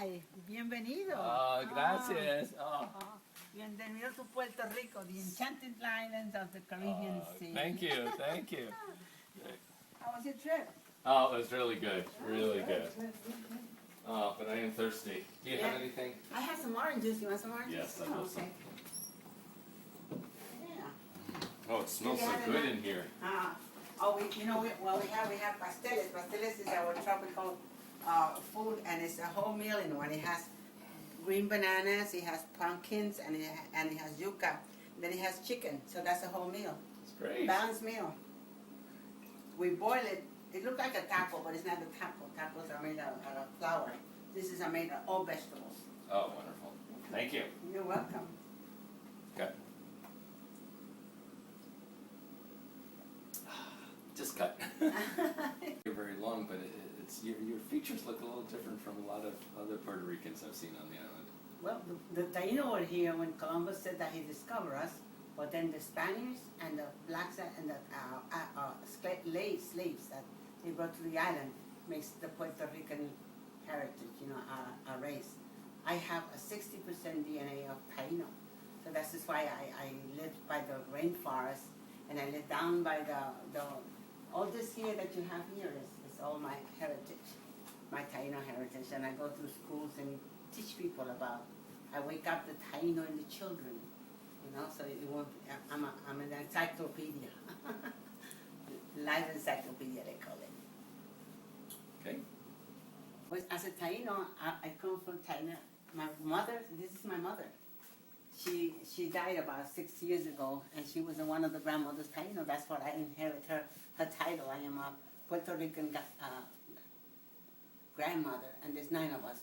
Hi, bienvenido. Gracias. Oh. Bienvenido to Puerto Rico, the enchanted islands of the Caribbean Sea. Thank you, thank you. How was your trip? Oh, it was really good, really good. Oh, but I am thirsty. Do you have anything? I have some oranges. You want some oranges? Yes, I will. Okay. Yeah. Oh, it smells so good in here. We have pasteles. Pasteles is our tropical food, and it's a whole meal in one. It has green bananas, it has pumpkins, and it has yuca. Then it has chicken, so that's a whole meal. It's great. Balanced meal. We boil it. It looks like a taco, but it's not a taco. Tacos are made out of flour. This is made of all vegetables. Oh, wonderful. Thank you. You're welcome. Okay. Just cut. You're very long, but it's your features look a little different from a lot of other Puerto Ricans I've seen on the island. Well, the Taino were here when Columbus said that he discovered us, but then the Spaniards and the blacks and the slaves that they brought to the island makes the Puerto Rican heritage, our race. I have a 60% DNA of Taino, so that's just why I lived by the rainforest, and I lived down by the all this here that you have here is all my heritage, my Taino heritage, and I go through schools and teach people about. I wake up the Taino in the children, so it won't. I'm an encyclopedia, live encyclopedia they call it. Okay. As a Taino, I come from Taino. My mother, this is my mother. She died about 6 years ago, and she was one of the grandmothers Taino. That's what I inherit her title. I am a Puerto Rican grandmother, and there's 9 of us.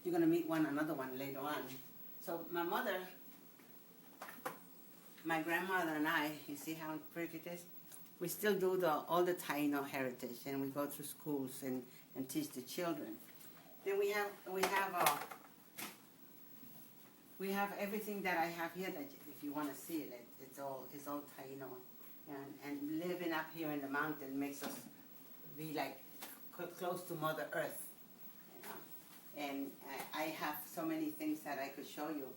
You're gonna meet another one later on. So my mother, my grandmother and I, you see how pretty it is? We still do all the Taino heritage, and we go through schools and teach the children. Then we have everything that I have here. That if you want to see it, it's all Taino, and living up here in the mountain makes us be like close to Mother Earth. And I have so many things that I could show you.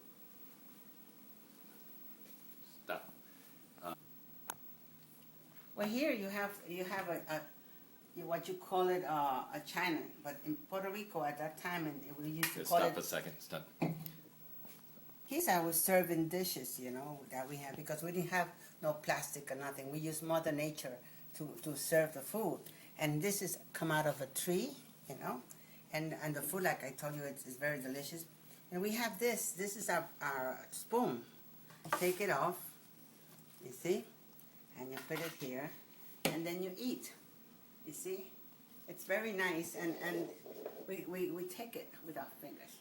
Stuff. Well, here you have what you call it a China, but in Puerto Rico at that time, and we used to call it. Stop a second. Stop. Here's I was serving dishes, that we had, because we didn't have no plastic or nothing. We used Mother Nature to serve the food, and this is come out of a tree, and the food, like I told you, it's very delicious. And we have this. This is our spoon. Take it off, you see, and you put it here, and then you eat. You see, it's very nice, and we take it with our fingers.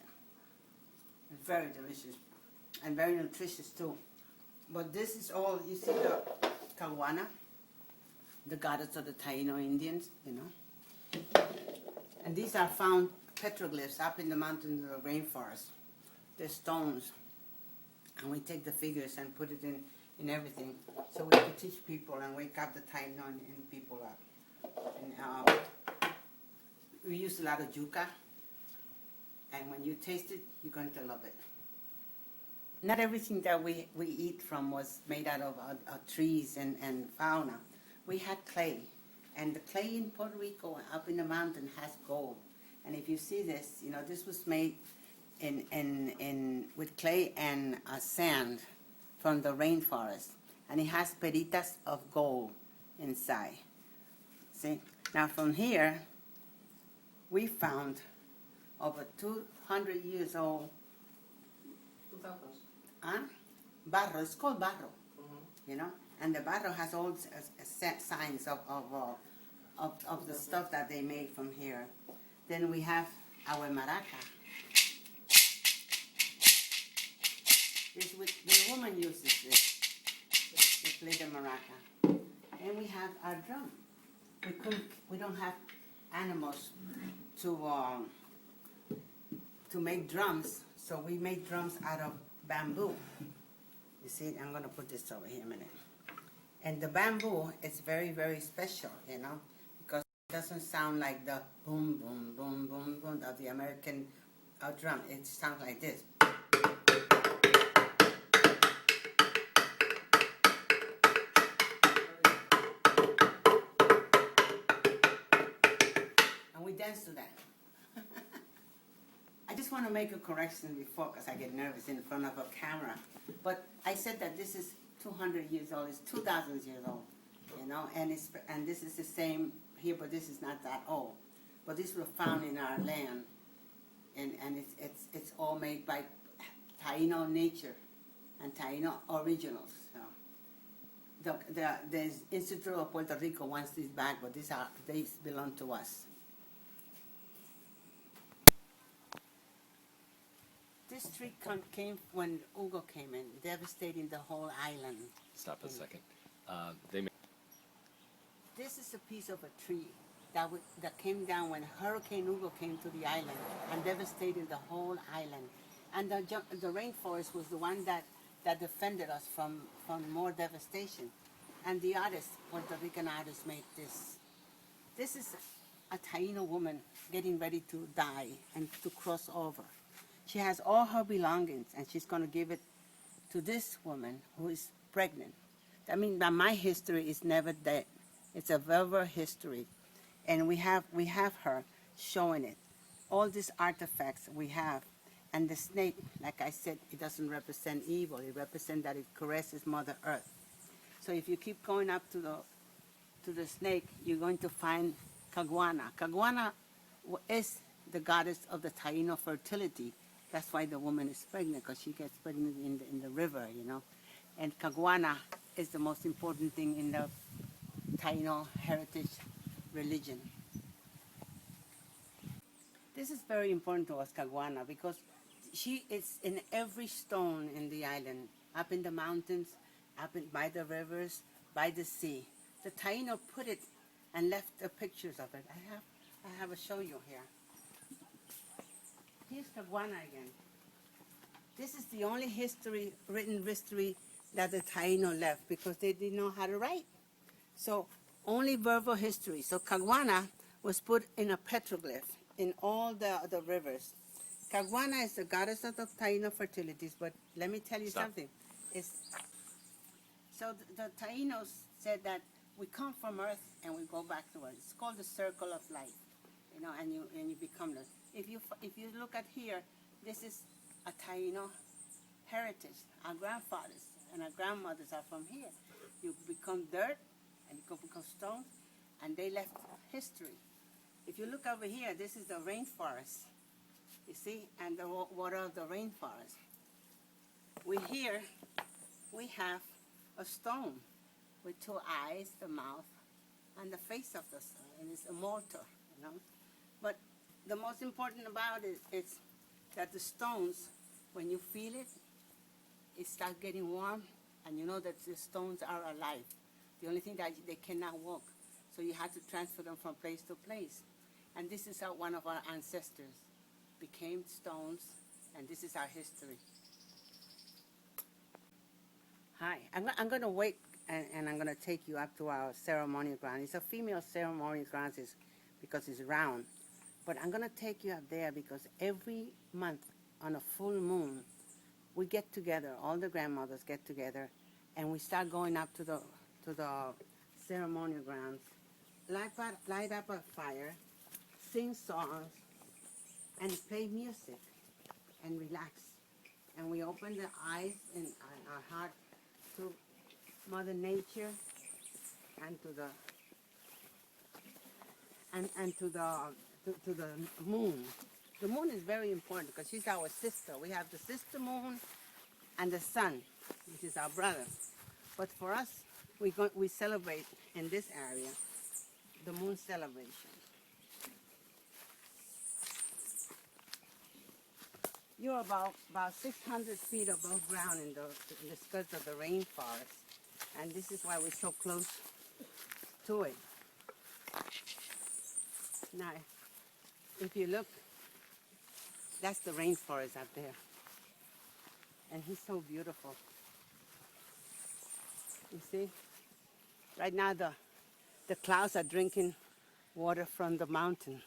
It's very delicious and very nutritious too. But this is all, you see the Caguana, the goddess of the Taino Indians, And these are found petroglyphs up in the mountains of the rainforest. They're stones. And we take the figures and put it in everything. So we can teach people and wake up the Taino and people up. And we use a lot of yuca. And when you taste it, you're going to love it. Not everything that we eat from was made out of trees and fauna. We had clay. And the clay in Puerto Rico, up in the mountain, has gold. And if you see this, this was made with clay and sand from the rainforest. And it has peritas of gold inside. See? Now from here, we found over 200 years old. Barro. It's called barro. And the barro has all signs of the stuff that they made from here. Then we have our maraca. The woman uses this to play the maraca. And we have our drum. We don't have animals to make drums, so we make drums out of bamboo. You see, I'm going to put this over here a minute. And the bamboo is very, very special, because it doesn't sound like the boom, boom, boom, boom, boom of the American our drum, it sounds like this. And we dance to that. I just want to make a correction before, because I get nervous in front of a camera. But I said that this is 200 years old. It's 2,000 years old, you know. And this is the same here, but this is not that old. But these were found in our land, and it's all made by Taino nature and Taino originals. So the Institute of Puerto Rico wants these back, but they belong to us. This tree came when Hugo came in, devastating the whole island. Stop a second. This is a piece of a tree that came down when Hurricane Hugo came to the island and devastated the whole island. And the rainforest was the one that defended us from more devastation. And the artist, Puerto Rican artist, made this. This is a Taino woman getting ready to die and to cross over. She has all her belongings, and she's going to give it to this woman who is pregnant. I mean, that my history is never dead. It's a verbal history, and we have her showing it. All these artifacts we have, and the snake, like I said, it doesn't represent evil. It represents that it caresses Mother Earth. So if you keep going up to the snake, you're going to find Caguana. Caguana is the goddess of the Taino fertility. That's why the woman is pregnant, because she gets pregnant in the river, you know. And Caguana is the most important thing in the Taino heritage religion. This is very important to us, Caguana, because she is in every stone in the island, up in the mountains, by the rivers, by the sea. The Taino put it and left the pictures of it. I have a show you here. Here's Caguana again. This is the only written history that the Taino left, because they didn't know how to write. So only verbal history. So Caguana was put in a petroglyph in all the rivers. Caguana is the goddess of the Taino fertilities, but let me tell you something. So the Tainos said that we come from Earth and we go back to Earth. It's called the circle of life, you know, and you become the. If you look at here, this is a Taino heritage. Our grandfathers and our grandmothers are from here. You become dirt and you become stones, and they left history. If you look over here, this is the rainforest, you see, and the water of the rainforest. We have a stone with two eyes, the mouth, and the face of the stone, and it's a mortar, you know. But the most important about it is that the stones, when you feel it, it starts getting warm, and you know that the stones are alive. The only thing that they cannot walk, so you have to transfer them from place to place. And this is how one of our ancestors became stones, and this is our history. Hi, I'm going to wait, and I'm going to take you up to our ceremonial ground. It's a female ceremonial ground because it's round. But I'm going to take you up there because every month on a full moon, we get together, all the grandmothers get together, and we start going up to the ceremonial grounds, light up a fire, sing songs, and play music, and relax. And we open the eyes and our heart to Mother Nature and to the moon. The moon is very important because she's our sister. We have the sister moon and the sun, which is our brother. But for us, we celebrate in this area the moon celebration. You're about 600 feet above ground in the skirts of the rainforest, and this is why we're so close to it. Now, if you look, that's the rainforest up there, and he's so beautiful. You see, right now the clouds are drinking water from the mountain,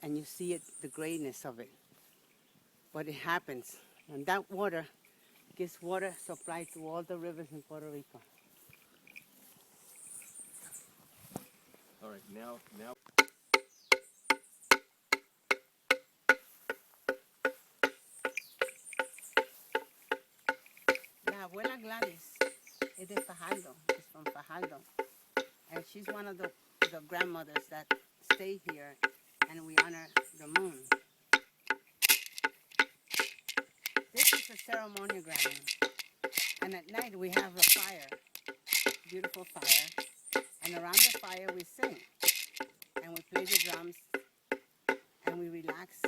and you see it, the grayness of it. but it happens. And that water gives water supply to all the rivers in Puerto Rico. All right, now. La abuela Gladys is de Fajardo. She's from Fajardo. And she's one of the grandmothers that stay here, and we honor the moon. This is a ceremonial ground. And at night we have a fire, beautiful fire. And around the fire we sing. And we play the drums. And we relax.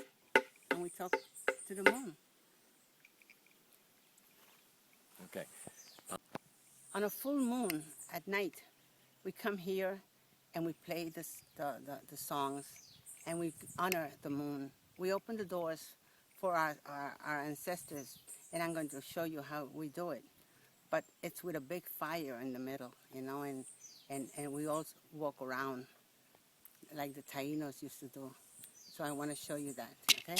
And we talk to the moon. Okay. On a full moon at night, we come here and we play the songs and we honor the moon. We open the doors for our ancestors, and I'm going to show you how we do it. But it's with a big fire in the middle, you know, and we all walk around like the Tainos used to do. So I want to show you that, okay?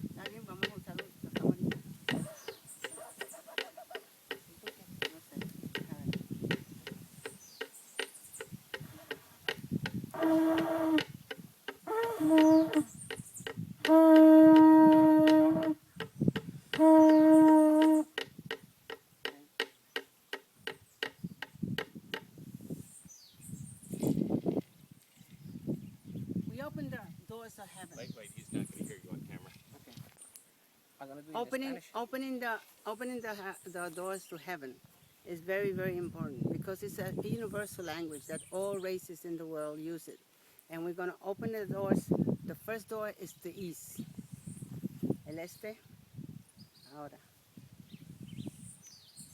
Está bien, vamos a usar los ahorita. No sé, a ver. We open the doors of heaven. Wait, he's not going to hear you on camera. Okay. I'm gonna do it in Spanish. Opening the doors to heaven is very, very important because it's a universal language that all races in the world use it. And we're going to open the doors. The first door is the east. El este. Ahora.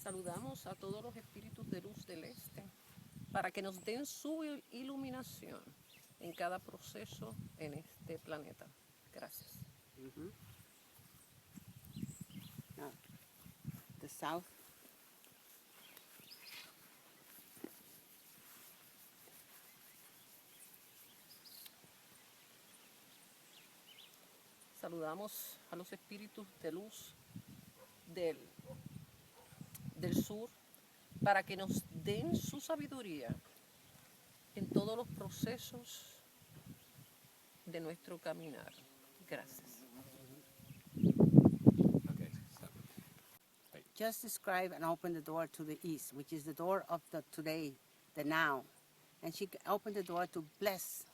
Saludamos a todos los espíritus de luz del este para que nos den su iluminación en cada proceso en este planeta. Gracias. Mhm. Now, the south. Saludamos a los espíritus de luz del sur para que nos den su sabiduría en todos los procesos de nuestro caminar. Gracias. Okay, stop. Just describe and open the door to the east, which is the door of the today, the now. And she opened the door to bless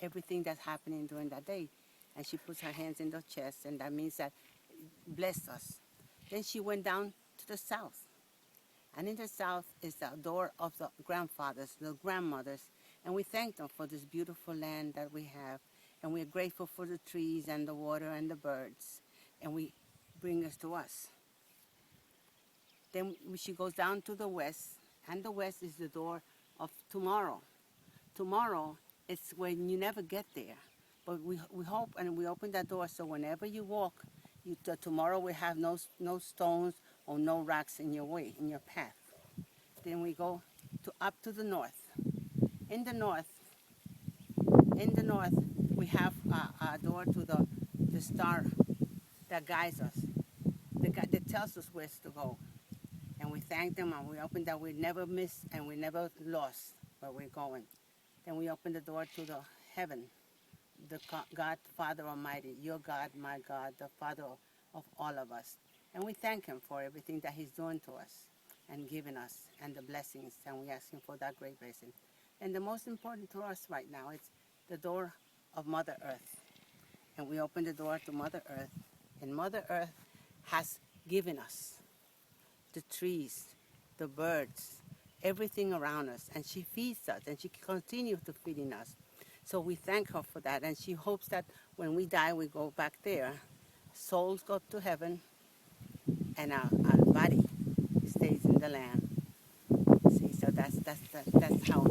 everything that's happening during that day. And she puts her hands in the chest, and that means that bless us. Then she went down to the south. And in the south is the door of the grandfathers, the grandmothers. And we thank them for this beautiful land that we have. And we're grateful for the trees and the water and the birds. And we bring this to us. Then she goes down to the west, and the west is the door of tomorrow. Tomorrow is when you never get there. But we hope and we open that door so whenever you walk, tomorrow we have no stones or no rocks in your way, in your path. Then we go up to the north. In the north, we have a door to the star that guides us, that tells us where to go. And we thank them and we open that we never miss and we never lost where we're going. Then we open the door to the heaven, the God, Father Almighty, your God, my God, the Father of all of us. And we thank him for everything that he's doing to us and giving us and the blessings. And we ask him for that great blessing. And the most important to us right now is the door of Mother Earth. And we open the door to Mother Earth. And Mother Earth has given us the trees, the birds, everything around us. And she feeds us and she continues to feeding us. So we thank her for that. And she hopes that when we die, we go back there. Souls go to heaven and our body stays in the land. See, so that's how